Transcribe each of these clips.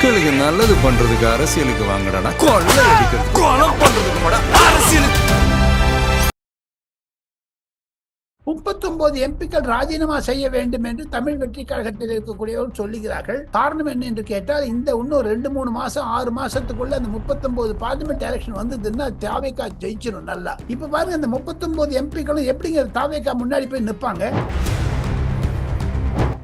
மக்களுக்கு நல்லது பண்றதுக்கு அரசியலுக்கு வாங்கடா, கொள்ளை அடிக்கிறது கொலை பண்றதுக்கு கூட அரசியலுக்கு. 39 எம்பிக்கள் ராஜினாமா செய்ய வேண்டும் என்று தமிழ் வெற்றி கழகத்தில் இருக்கக்கூடியவர்கள் சொல்லுகிறார்கள். காரணம் என்ன என்று கேட்டால், இந்த இன்னும் 2-3 மாசம் 6 மாசத்துக்குள்ள அந்த 39 பார்லிமெண்ட் எலெக்ஷன் வந்ததுன்னா தாவேகா ஜெயிச்சிடும் நல்லா. இப்ப பாருங்க, அந்த 39 எம்பிக்களும் எப்படிங்க தாவேகா முன்னாடி போய் நிற்பாங்க?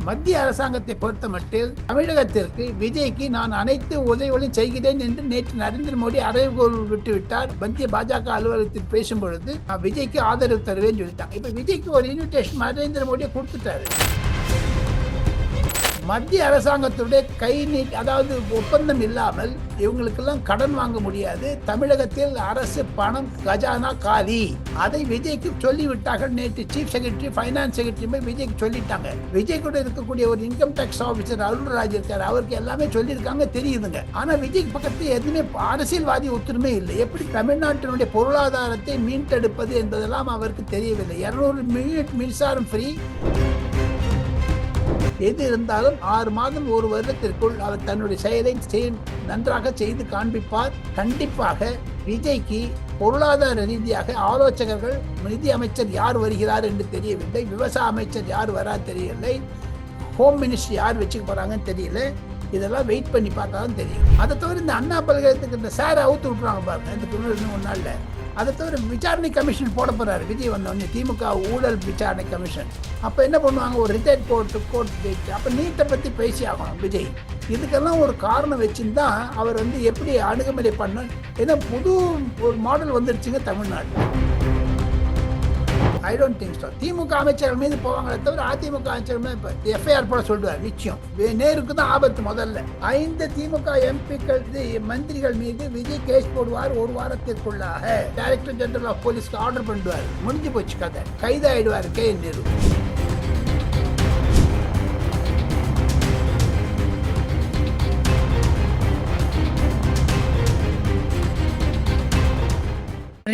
மத்திய அரசாங்கத்தை பொறுத்த மட்டில் தமிழகத்திற்கு விஜய்க்கு நான் அனைத்து உதவிகளையும் செய்கிறேன் என்று நேற்று நரேந்திர மோடி அறைகோல் விட்டுவிட்டார். மத்திய பாஜக அலுவலகத்தில் பேசும் பொழுது நான் விஜய்க்கு ஆதரவு தருவேன்னு சொல்லிட்டாங்க. இப்ப விஜய்க்கு ஒரு இன்விடேஷன் நரேந்திர மோடியை கொடுத்துட்டாரு. மத்திய அரசாங்கத்துடைய கை நீட், அதாவது ஒப்பந்தம் இல்லாமல் இவங்களுக்கெல்லாம் கடன் வாங்க முடியாது. தமிழகத்தில் அரசு பணம் கஜானா காலி. அதை விஜய்க்கு சொல்லிவிட்டார்கள். நேற்று சீஃப் செக்ரட்டரி, ஃபைனான்ஸ் செக்ரட்டரி விஜய்க்கு சொல்லிட்டாங்க. விஜய் கூட இருக்கக்கூடிய ஒரு இன்கம் டேக்ஸ் ஆபீசர் அருள்ராஜ் இருக்காரு, அவருக்கு எல்லாமே சொல்லியிருக்காங்க, தெரியுதுங்க. ஆனா விஜய் பக்கத்தில் எதுவுமே அரசியல்வாதி ஒத்துருமே இல்லை. எப்படி தமிழ்நாட்டினுடைய பொருளாதாரத்தை மீட்டெடுப்பது என்பதெல்லாம் அவருக்கு தெரியவில்லை. 200 யூனிட் மின்சாரம் ஃப்ரீ, எது இருந்தாலும் 6 மாதம் 1 வருடத்திற்குள் அவர் தன்னுடைய செயலை நன்றாக செய்து காண்பிப்பார். கண்டிப்பாக விஜய்க்கு பொருளாதார ரீதியாக ஆலோசகர்கள், நிதி அமைச்சர் யார் வருகிறார் என்று தெரியவில்லை, விவசாய அமைச்சர் யார் வரா தெரியவில்லை, ஹோம் மினிஸ்டர் யார் வச்சுக்க போறாங்கன்னு தெரியல. இதெல்லாம் வெயிட் பண்ணி பார்த்தா தான் தெரியும். அதை தவிர இந்த அண்ணா பல்கலைக்கழகத்துக்கு இந்த சாரை அவுத்து விட்டுறாங்க பாருங்க, இந்த 1 நாள்ல. அதை தவிர விசாரணை கமிஷன் போட போறாரு விஜய் வந்தோடனே, திமுக ஊழல் விசாரணை கமிஷன். அப்ப என்ன பண்ணுவாங்க, ஒரு ரிட்டையர்ட் கோர்ட் ஜட்ஜ். அப்ப நீட்டை பத்தி பேசி ஆகணும் விஜய். இதுக்கெல்லாம் ஒரு காரணம் வச்சுருந்தா அவர் எப்படி அணுகுமுறை பண்ண. ஏன்னா புது ஒரு மாடல் வந்துருச்சுங்க தமிழ்நாட்டில். I don't think so. DMK அமைச்சர்கள் மீது போவாங்களே தவிர அதிமுக அமைச்சர்கள் இப்போ எஃப்ஐஆர் போட சொல்லுவார் நிச்சயம். நேருக்கு தான் ஆபத்து. முதல்ல 5 திமுக எம்பிக்கள் மந்திரிகள் மீது விஜய் கேஸ் போடுவார். 1 வாரத்திற்குள்ளாக டைரக்டர் ஜெனரல் ஆஃப் போலீஸ்க்கு ஆர்டர் பண்ணுவார். முடிஞ்சு போச்சு கதை. கைதாயிடுவார் கே நேரு.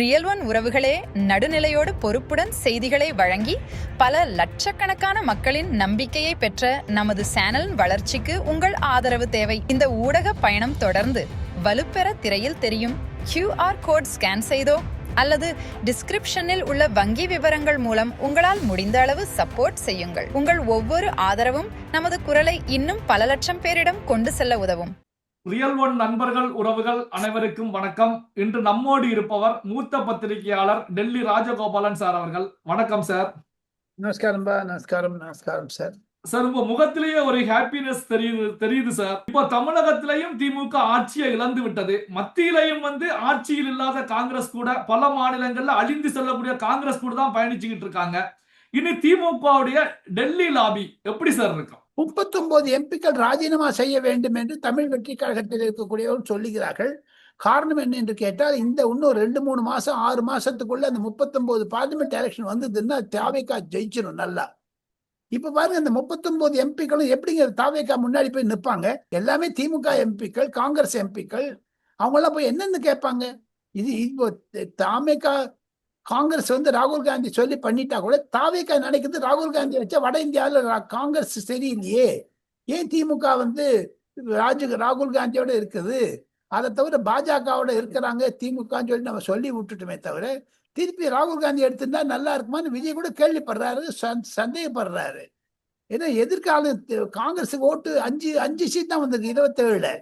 ரியல் ஒன் உறவுகளே, நடுநிலையோடு பொறுப்புடன் செய்திகளை வழங்கி பல லட்சக்கணக்கான மக்களின் நம்பிக்கையை பெற்ற நமது சேனலின் வளர்ச்சிக்கு உங்கள் ஆதரவு தேவை. இந்த ஊடக பயணம் தொடர்ந்து வலுப்பெற திரையில் தெரியும் QR கோட் ஸ்கேன் செய்தோ அல்லது டிஸ்கிரிப்ஷனில் உள்ள வங்கி விவரங்கள் மூலம் உங்களால் முடிந்த அளவு சப்போர்ட் செய்யுங்கள். உங்கள் ஒவ்வொரு ஆதரவும் நமது குரலை இன்னும் பல லட்சம் பேரிடம் கொண்டு செல்ல உதவும். ரியல் ஒன் நண்பர்கள், உறவுகள் அனைவருக்கும் வணக்கம். இன்று நம்மோடு இருப்பவர் மூத்த பத்திரிகையாளர் டெல்லி ராஜகோபாலன் சார் அவர்கள். வணக்கம் சார். நமஸ்காரம். நமஸ்காரம் சார். சார், உங்க முகத்திலேயே ஒரு ஹாப்பினஸ் தெரியுது சார். இப்போ தமிழகத்திலையும் திமுக ஆட்சியை இழந்து விட்டது. மத்தியிலையும் ஆட்சியில் இல்லாத காங்கிரஸ் கூட, பல மாநிலங்கள்ல அழிந்து செல்லக்கூடிய காங்கிரஸ் கூட தான் பயணிச்சுக்கிட்டு இருக்காங்க. இனி திமுகவுடைய டெல்லி லாபி எப்படி சார் இருக்கும்? 39 எம்பிக்கள் ராஜினாமா செய்ய வேண்டும் என்று தமிழ் வெற்றி கழகத்தில் இருக்கக்கூடியவர்கள் சொல்லுகிறார்கள். காரணம் என்ன என்று கேட்டால், இந்த இன்னும் 2-3 மாசம் 6 மாசத்துக்குள்ள அந்த 39 பார்லிமெண்ட் எலெக்ஷன் வந்ததுன்னா தாவேகா ஜெயிச்சிடும் நல்லா. இப்ப பாருங்க, அந்த 39 எம்பிக்களும் எப்படிங்க தாவேகா முன்னாடி போய் நிற்பாங்க? எல்லாமே திமுக எம்பிக்கள், காங்கிரஸ் எம்பிக்கள். அவங்க எல்லாம் போய் என்னன்னு கேட்பாங்க? இது இப்போ தாவேகா காங்கிரஸ் ராகுல் காந்தி சொல்லி பண்ணிட்டா கூட தாவேகா நினைக்கிறது ராகுல் காந்தி வச்சா வட இந்தியாவில் காங்கிரஸ் சரியில்லையே, ஏன் திமுக ராகுல் காந்தியோட இருக்குது, அதை தவிர பாஜகவோட இருக்கிறாங்க திமுகன்னு சொல்லி நம்ம சொல்லி விட்டுட்டுமே தவிர, திருப்பி ராகுல் காந்தி எடுத்திருந்தா நல்லா இருக்குமான்னு விஜய் கூட கேள்விப்படுறாரு, சந்தேகப்படுறாரு. ஏன்னா எதிர்கால காங்கிரஸுக்கு ஓட்டு 5 சீட் தான் வந்திருக்கு 27ல.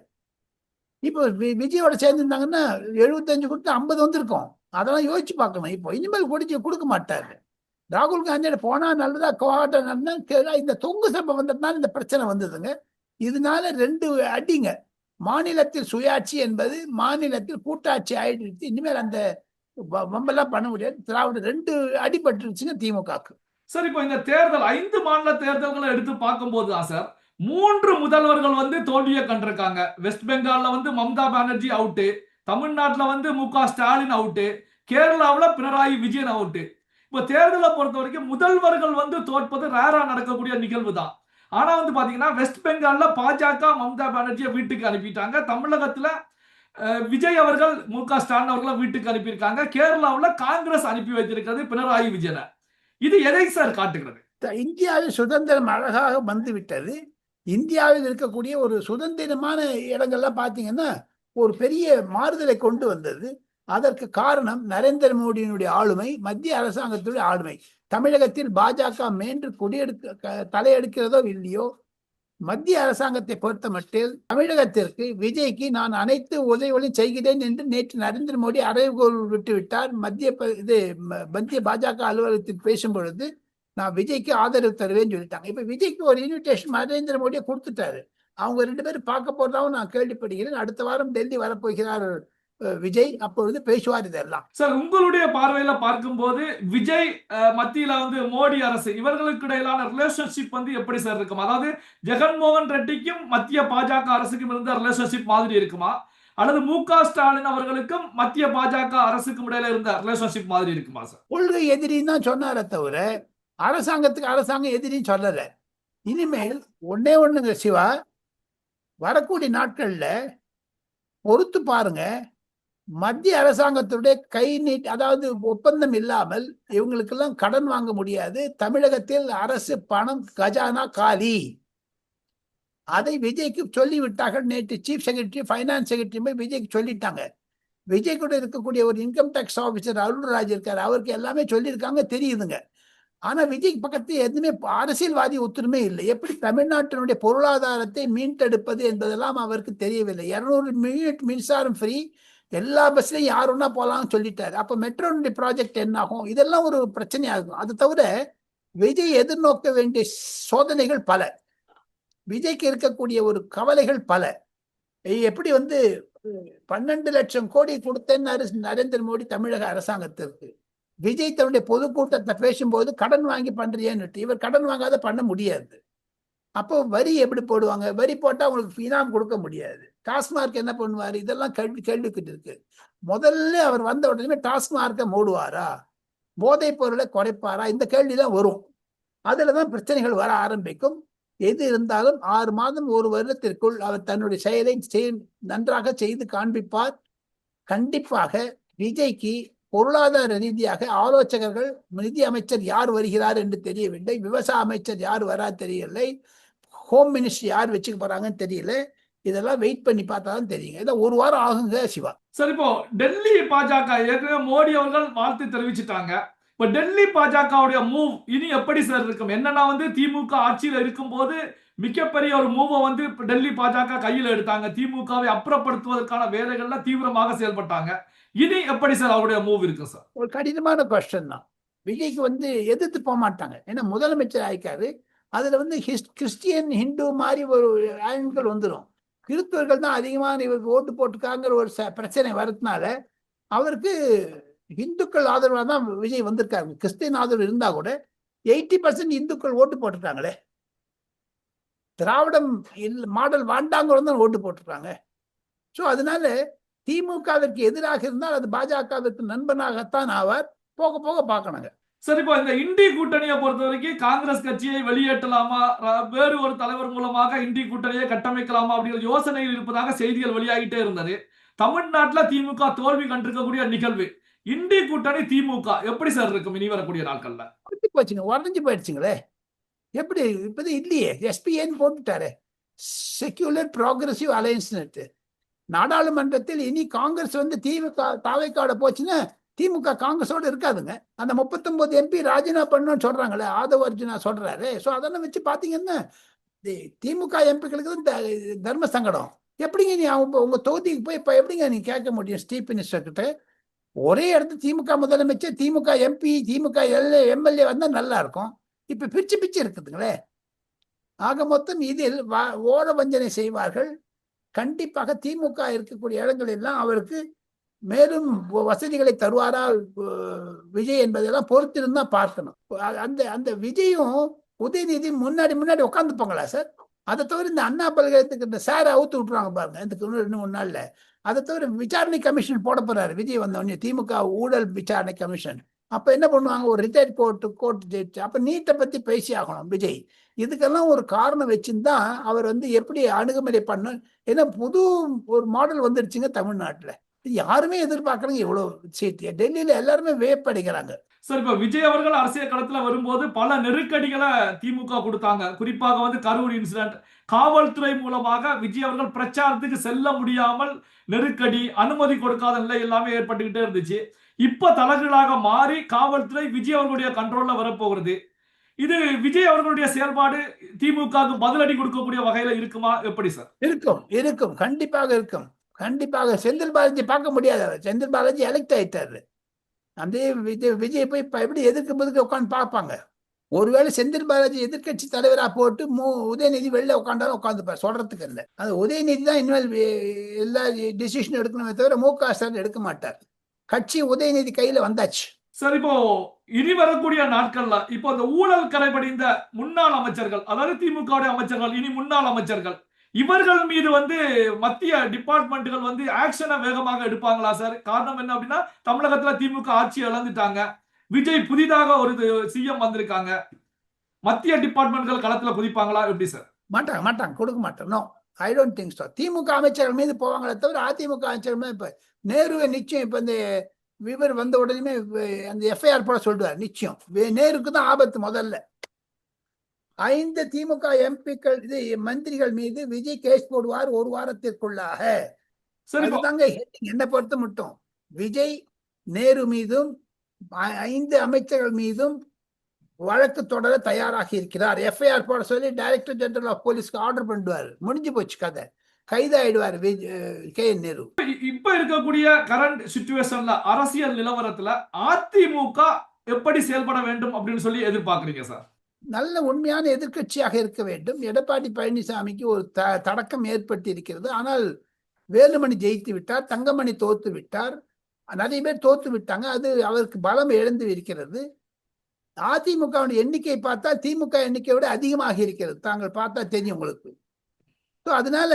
இப்போ விஜயோட சேர்ந்துருந்தாங்கன்னா 75 கொடுத்து 50 வந்திருக்கும். அதெல்லாம் யோசிச்சு பார்க்கணும். இப்போ இனிமேல் கொடுக்க மாட்டாரு. ராகுல் காந்தியோட போனா நல்லதா, கோவாட்ட நல்லதா. இந்த தொங்கு சபை வந்ததுனால இந்த பிரச்சனை வந்ததுங்க. இதனால 2 அடிங்க. மாநிலத்தில் சுயாட்சி என்பது மாநிலத்தில் கூட்டாட்சி ஆயிடுச்சு. இனிமேல் அந்த வம்பெல்லாம் பண்ண முடியாது. திராவிட 2 அடிபட்டுருச்சுங்க திமுகக்கு. சார், இப்போ இந்த தேர்தல் 5 மாநில தேர்தல்களை எடுத்து பார்க்கும்போது தான் சார் 3 முதல்வர்கள் தோல்வியை கண்டிருக்காங்க. வெஸ்ட் பெங்கால்ல மம்தா பானர்ஜி அவுட்டு, தமிழ்நாட்டுல மு க ஸ்டாலின் அவுட்டு, கேரளாவுல பினராயி விஜயன் அவுட்டு. இப்போ தேர்தலை பொறுத்த வரைக்கும் முதல்வர்கள் தோற்பது ரேரா நடக்கக்கூடிய நிகழ்வு தான். ஆனா பாத்தீங்கன்னா வெஸ்ட் பெங்கால்ல பாஜக மம்தா பானர்ஜியை வீட்டுக்கு அனுப்பிட்டாங்க. தமிழகத்துல விஜய் அவர்கள் மு க ஸ்டாலின் அவர்களை வீட்டுக்கு அனுப்பியிருக்காங்க. கேரளாவுல காங்கிரஸ் அனுப்பி வைத்திருக்கிறது பினராயி விஜயனை. இது எதை சார் காட்டுகிறது? இந்தியாவில் சுதந்திரம் அழகாக வந்து விட்டது. இந்தியாவில் இருக்கக்கூடிய ஒரு சுதந்திரமான இடங்கள்லாம் பார்த்தீங்கன்னா ஒரு பெரிய மாறுதலை கொண்டு வந்தது. அதற்கு காரணம் நரேந்திர மோடியினுடைய ஆளுமை, மத்திய அரசாங்கத்துடைய ஆளுமை. தமிழகத்தில் பாஜக மேன்று தலையெடுக்கிறதோ இல்லையோ, மத்திய அரசாங்கத்தை பொறுத்த மட்டில் தமிழகத்திற்கு விஜய்க்கு நான் அனைத்து உதவிகளையும் செய்கிறேன் என்று நேற்று நரேந்திர மோடி அறைகோல் விட்டு விட்டார். மத்திய பாஜக அலுவலகத்தில் பேசும் பொழுது நான் விஜய்க்கு ஆதரவு தருவேன்னு சொல்லிட்டாங்க. இப்ப விஜய்க்கு ஒரு இன்விடேஷன் நரேந்திர மோடியை கொடுத்துட்டாரு. அவங்க 2 பேரும் பார்க்க போறதாவும் நான் கேள்விப்படுகிறேன். அடுத்த வாரம் டெல்லி வரப்போகிறார் விஜய். அப்பொழுது பேசுவார் இதெல்லாம். சார், உங்களுடைய பார்வையில பார்க்கும்போது விஜய் மத்தியில வந்து மோடி அரசு இவர்களுக்கு இடையிலான ரிலேஷன்ஷிப் வந்து எப்படி சார் இருக்கும்? அதாவது ஜெகன்மோகன் ரெட்டிக்கும் மத்திய பாஜக அரசுக்கும் இருந்த ரிலேஷன்ஷிப் மாதிரி இருக்குமா, அல்லது மு.க. ஸ்டாலின் அவர்களுக்கும் மத்திய பாஜக அரசுக்கும் இடையில இருந்த ரிலேஷன்ஷிப் மாதிரி இருக்குமா சார்? கொள்கை எதிரின்னு தான் சொன்னாரே தவிர அரசாங்கத்துக்கு அரசாங்கம் எதிரின்னு சொல்லல. இனிமேல் ஒன்னே ஒண்ணுங்க சிவா, வரக்கூடிய நாட்கள்ல பொறுத்து பாருங்க. மத்திய அரசாங்கத்துடைய கை நீட், அதாவது ஒப்பந்தம் இல்லாமல் இவங்களுக்கெல்லாம் கடன் வாங்க முடியாது. தமிழகத்தில் அரசு பணம் கஜானா காலி. அதை விஜய்க்கு சொல்லி விட்டார்கள். நேற்று சீஃப் செக்ரட்டரி, பைனான்ஸ் செக்ரட்டரி போய் விஜய்க்கு சொல்லிட்டாங்க. விஜய் கூட இருக்கக்கூடிய ஒரு இன்கம் டேக்ஸ் ஆபீசர் அருள்ராஜ் இருக்காரு, அவருக்கு எல்லாமே சொல்லியிருக்காங்க, தெரியுதுங்க. ஆனா விஜய் பக்கத்து எதுவுமே அரசியல்வாதி ஒத்துருமே இல்லை. எப்படி தமிழ்நாட்டினுடைய பொருளாதாரத்தை மீட்டெடுப்பது என்பதெல்லாம் அவருக்கு தெரியவில்லை. 200 யூனிட் மின்சாரம் ஃப்ரீ, எல்லா பஸ்லையும் யாருன்னா போலாம்னு சொல்லிட்டாரு. அப்ப மெட்ரோனுடைய ப்ராஜெக்ட் என்ன ஆகும்? இதெல்லாம் ஒரு பிரச்சனையாகும். அது தவிர விஜய் எதிர்நோக்க வேண்டிய சோதனைகள் பல, விஜய்க்கு இருக்கக்கூடிய ஒரு கவலைகள் பல. எப்படி 12 லட்சம் கோடி கொடுத்தேன்னு நரேந்திர மோடி தமிழக அரசாங்கத்திற்கு. விஜய் தன்னுடைய பொதுக்கூட்டத்தை பேசும்போது கடன் வாங்கி பண்றியேன்னு, இவர் கடன் வாங்காத பண்ண முடியாது. அப்போ வரி எப்படி போடுவாங்க? வரி போட்டா உங்களுக்கு இனாம் கொடுக்க முடியாது. டாஸ்மார்க் என்ன பண்ணுவாரு? இதெல்லாம் கேள்விக்கிட்டு இருக்கு. முதல்ல அவர் வந்த உடனே டாஸ்மார்க்கை மூடுவாரா, போதைப் பொருளை குறைப்பாரா, இந்த கேள்விதான் வரும். அதுலதான் பிரச்சனைகள் வர ஆரம்பிக்கும். எது இருந்தாலும் 6 மாதம் 1 வருடத்திற்குள் அவர் தன்னுடைய செயலை நன்றாக செய்து காண்பிப்பார். கண்டிப்பாக விஜய்க்கு பொருளாதார ரீதியாக ஆலோசகர்கள், நிதி அமைச்சர் யார் வருகிறார் என்று தெரியவில்லை, விவசாய அமைச்சர் யார் வரா தெரியவில்லை, ஹோம் மினிஸ்டர் யார் வச்சுக்க போறாங்கன்னு தெரியல. இதெல்லாம் வெயிட் பண்ணி பார்த்தா தான் தெரியுங்க. இதை 1 வாரம் ஆகுங்க சிவா. சார், இப்போ டெல்லி பாஜக ஏற்கனவே மோடி அவர்கள் வாழ்த்து தெரிவிச்சிட்டாங்க. இப்ப டெல்லி பாஜகவுடைய மூவ் இனி எப்படி சார் இருக்கும்? என்னன்னா திமுக ஆட்சியில் இருக்கும் போது மிகப்பெரிய ஒரு மூவை டெல்லி பாஜக கையில் எடுத்தாங்க. திமுகவை அப்புறப்படுத்துவதற்கான வேலைகள்ல தீவிரமாக செயல்பட்டாங்க. இனி எப்படி சார் அவருடைய மூவ் இருக்கு சார்? ஒரு கடினமான கொஸ்டின் தான். விஜய்க்கு எதிர்த்து போக மாட்டாங்க. ஏன்னா முதலமைச்சர் ஆயிக்காரு. அதுல கிறிஸ்டியன் ஹிந்து மாதிரி ஒரு ஆண்கள் வந்துடும். கிறிஸ்தவர்கள் தான் அதிகமான இவருக்கு ஓட்டு போட்டுக்காங்கிற ஒரு பிரச்சனை வரதுனால அவருக்கு இந்துக்கள் ஆதரவாக தான் விஜய் வந்திருக்காங்க. கிறிஸ்டியன் ஆதரவு இருந்தா கூட 80% இந்துக்கள் ஓட்டு போட்டுட்டாங்களே. திராவிடம் மாடல் வாண்டாங்கிறவங்க தான் ஓட்டு போட்டுருக்காங்க. ஸோ அதனால திமுகவிற்கு எதிராக இருந்தால் அது பாஜகவிற்கு நண்பனாகத்தான் ஆவார். போக போக பார்க்கணுங்க. சரி, இப்போ இந்த இண்டி கூட்டணியை பொறுத்த வரைக்கும் காங்கிரஸ் கட்சியை வெளியேற்றலாமா, வேறு ஒரு தலைவர் மூலமாக இண்டி கூட்டணியை கட்டமைக்கலாமா அப்படிங்கிற யோசனைகள் இருப்பதாக செய்திகள் வெளியாகிட்டே இருந்தது. தமிழ்நாட்டில் திமுக தோல்வி கண்டிருக்கக்கூடிய நிகழ்வு, இண்டி கூட்டணி திமுக எப்படி சார் இருக்கும் இனி வரக்கூடிய நாட்கள்ல? உடஞ்சு போயிடுச்சுங்களே. எப்படி இப்ப இல்லையே, எஸ்பிஎன் போட்டுட்டாரு, செக்யூலர் ப்ராக்ரசிவ் அலையன்ஸ். நாடாளுமன்றத்தில் இனி காங்கிரஸ் திமுக தாவைக்காட போச்சுன்னா திமுக காங்கிரஸோட இருக்காதுங்க. அந்த 39 MP ராஜினாமா பண்ணணும்னு சொல்றாங்களே, ஆதவ அர்ஜுனா சொல்றாரு. ஸோ அதெல்லாம் வச்சு பாத்தீங்கன்னா திமுக எம்பிக்களுக்கு தர்ம சங்கடம். எப்படிங்க நீ உங்க தொகுதிக்கு போய் இப்ப எப்படிங்க நீ கேட்க முடியும்? சீஃப் மினிஸ்டர் கிட்ட ஒரே இடத்துல திமுக முதலமைச்சர், திமுக MP, திமுக MLA வந்தா நல்லா இருக்கும். இப்ப பிச்சு பிச்சு இருக்குதுங்களே. ஆக மொத்தம் இதில் ஓர வஞ்சனை செய்வார்கள். கண்டிப்பாக திமுக இருக்கக்கூடிய இடங்கள் எல்லாம் அவருக்கு மேலும் வசதிகளை தருவாரா விஜய் என்பதெல்லாம் பொறுத்திருந்தா பார்க்கணும். அந்த விஜயும் உதயநிதி முன்னாடி உட்காந்துப்பாங்களா சார்? அதை தவிர இந்த அண்ணா பல்கலைக்கழகத்துக்கு இந்த சாரை அவுத்து விட்டுருவாங்க பாருங்க, இதுக்கு 2-3 நாள்ல. அதை தவிர விசாரணை கமிஷன் போட போறாரு விஜய் வந்தோடனே, திமுக ஊழல் விசாரணை கமிஷன். அப்ப என்ன பண்ணுவாங்க, ஒரு ரிட்டையர்ட் கோர்ட் ஜட்ஜ். அப்ப நீட்டை பத்தி பேசி ஆகணும் விஜய். இதுக்கெல்லாம் ஒரு காரணம் வச்சுதான் அவர் எப்படி அணுகுமுறை பண்ண. ஏன்னா புது ஒரு மாடல் வந்துடுச்சுங்க தமிழ்நாட்டுல. யாருமே எதிர்பார்க்கறாங்க இவ்வளவு சீட். டெல்லியில எல்லாருமே வியப்படைகிறாங்க. சார் இப்ப விஜய் அவர்கள் அரசியல் களத்துல வரும்போது பல நெருக்கடிகளை திமுக கொடுத்தாங்க. குறிப்பாக வந்து கரூர் இன்சிடென்ட், காவல்துறை மூலமாக விஜய் அவர்கள் பிரச்சாரத்துக்கு செல்ல முடியாமல் நெருக்கடி, அனுமதி கொடுக்காத நிலை எல்லாமே ஏற்பட்டுக்கிட்டே இருந்துச்சு. இப்ப தலைகளாக மாறி காவல்துறை விஜய் அவர்களுடைய கண்ட்ரோல்ல வரப்போகிறது. இது விஜய் அவர்களுடைய செயல்பாடு திமுகவுக்கு பதிலடி கொடுக்கக்கூடிய வகையில இருக்குமா, எப்படி சார்? இருக்கும். கண்டிப்பாக இருக்கும். கண்டிப்பாக. செந்தில் பாலாஜி பார்க்க முடியாது. செந்தில் பாலாஜி எலெக்ட் ஆயிட்டாரு. அந்த விஜய் போய் இப்ப எப்படி எதிர்க்க உட்காந்து பார்ப்பாங்க. ஒருவேளை செந்தில் பாலாஜி எதிர்கட்சி தலைவரா போட்டு உதயநிதி வெளில உட்காந்தாலும் உட்காந்துப்பார், சொல்றதுக்கு இல்லை. அது உதயநிதி தான் இனிமேல் எல்லா டிசிஷன் எடுக்கணுமே தவிர முக ஸ்டாலின் எடுக்க மாட்டார். கட்சி உதயநிதி கையில வந்தாச்சு. சார் இப்போ இனி வரக்கூடிய நாட்கள்ல இப்போ இந்த ஊழல் கரைபடிந்த முன்னாள் அமைச்சர்கள், அதாவது திமுக அமைச்சர்கள், இனி முன்னாள் அமைச்சர்கள், இவர்கள் மீது வந்து மத்திய டிபார்ட்மெண்ட்டுகள் வந்து ஆக்ஷனை வேகமாக எடுப்பாங்களா சார்? காரணம் என்ன அப்படின்னா, தமிழகத்துல திமுக ஆட்சி இழந்துட்டாங்க, விஜய் புதிதாக ஒரு சிஎம் வந்திருக்காங்க, மத்திய டிபார்ட்மெண்ட்கள் களத்துல குதிப்பாங்களா, எப்படி சார்? மாட்டாங்க, கொடுக்க மாட்டோம். No, I don't think so. DMK அமைச்சர்கள் மீது போவாங்களே தவிர அதிமுக அமைச்சர்கள் இப்ப நேருவை நிச்சயம் இப்ப இந்த விவர் வந்த உடனே அந்த எஃப்ஐஆர் போட சொல்றாரு. நிச்சயம் நேருக்கு தான் ஆபத்து. முதல்ல 5 திமுக எம்பிக்கள் மந்திரிகள் மீது விஜய் கேஸ் போடுவார் ஒரு வாரத்திற்குள்ளாக. என்ன பொறுத்த மட்டும் விஜய் நேரு மீதும் 5 அமைச்சர்கள் மீதும் வழக்கு தொடர தயாராக இருக்கிறார். எஃப்ஐஆர் போட சொல்லி டைரக்டர் ஜெனரல் ஆஃப் போலீஸ்க்கு ஆர்டர் பண்ணுவார். முடிஞ்சு போச்சு கதை. கைதாயிடுவார் கே என் நேரு. இப்ப இருக்கக்கூடிய கரண்ட் சிச்சுவேஷன்ல, அரசியல் நிலவரத்துல அதிமுக எப்படி செயல்பட வேண்டும் அப்படின்னு சொல்லி எதிர்பார்க்கறீங்க சார்? நல்ல உண்மையான எதிர்க்கட்சியாக இருக்க வேண்டும். எடப்பாடி பழனிசாமிக்கு ஒரு தடக்கம் ஏற்பட்டு இருக்கிறது. ஆனால் வேலுமணி ஜெயித்து விட்டார், தங்கமணி தோத்து விட்டார், நிறைய பேர் தோத்து விட்டாங்க. அது அவருக்கு பலம் இழந்து இருக்கிறது. அதிமுக எண்ணிக்கை பார்த்தா திமுக எண்ணிக்கை விட அதிகமாக இருக்கிறது. தாங்கள் பார்த்தா தெரியும் உங்களுக்கு. அதனால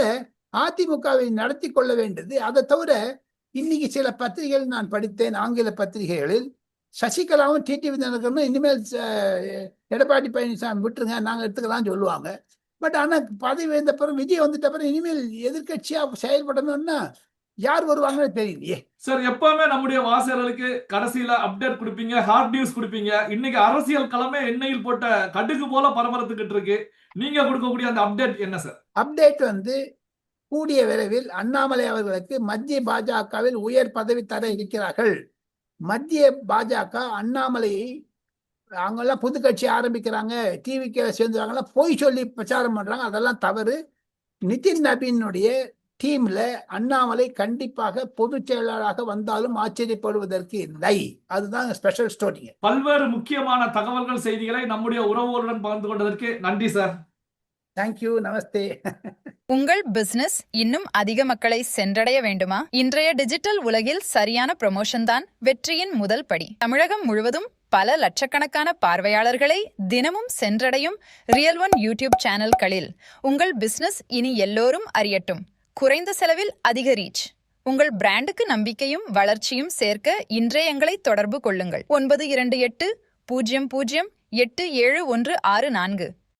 அதிமுகவை நடத்தி கொள்ள வேண்டியது. அதை தவிர இன்னைக்கு சில பத்திரிகைகள் நான் படித்தேன், ஆங்கில பத்திரிகைகளில் சசிகலாவும் டிடிவி தினகரனும் இனிமேல் எடப்பாடி பழனிசாமி விட்டுருங்க, நாங்கள் எடுத்துக்கலாம் சொல்லுவாங்க. பட் ஆனால் பதவி வந்த பிறகு விஜய் வந்துட்ட பிறகு இனிமேல் எதிர்கட்சியா செயல்படணும்னா யார் வருவாங்கன்னு தெரியலையே சார். எப்பவுமே நம்முடைய வாசகர்களுக்கு கடைசியில அப்டேட் கொடுப்பீங்க, ஹார்ட் நியூஸ் கொடுப்பீங்க. இன்னைக்கு அரசியல் களமே எண்ணெயில் போட்ட கடுகு போல பரபரத்துக்கிட்டு இருக்கு. நீங்க கொடுக்கக்கூடிய அந்த அப்டேட் என்ன சார்? அப்டேட் கூடிய விரைவில் அண்ணாமலை அவர்களுக்கு மத்திய பாஜகவில் உயர் பதவி தர இருக்கிறார்கள். மத்திய பாஜக அண்ணாமலையை அவங்கெல்லாம் புது கட்சி ஆரம்பிக்கிறாங்க, டிவிக்கு சேர்ந்துறாங்க, போய் சொல்லி பிரச்சாரம் பண்றாங்க. அதெல்லாம் தவறு. நிதின் நபீனுடைய டீம்ல அண்ணாமலை கண்டிப்பாக பொதுச் செயலாளராக வந்தாலும் ஆச்சரியப்படுவதற்கு இல்லை. அதுதான் ஸ்பெஷல் ஸ்டோரி. பல்வேறு முக்கியமான தகவல்கள், செய்திகளை நம்முடைய உறவுகளுடன் பகிர்ந்து கொண்டதற்கு நன்றி சார். தேங்க்யூ, நமஸ்தே. உங்கள் பிசினஸ் இன்னும் அதிக மக்களை சென்றடைய வேண்டுமா? இன்றைய டிஜிட்டல் உலகில் சரியான ப்ரமோஷன் தான் வெற்றியின் முதல் படி. தமிழகம் முழுவதும் பல லட்சக்கணக்கான பார்வையாளர்களை தினமும் சென்றடையும் ரியல் ஒன் யூடியூப் சேனல்களில் உங்கள் பிசினஸ் இனி எல்லோரும் அறியட்டும். குறைந்த செலவில் அதிக ரீச். உங்கள் பிராண்டுக்கு நம்பிக்கையும் வளர்ச்சியும் சேர்க்க இன்றே எங்களை தொடர்பு கொள்ளுங்கள். 9280087164.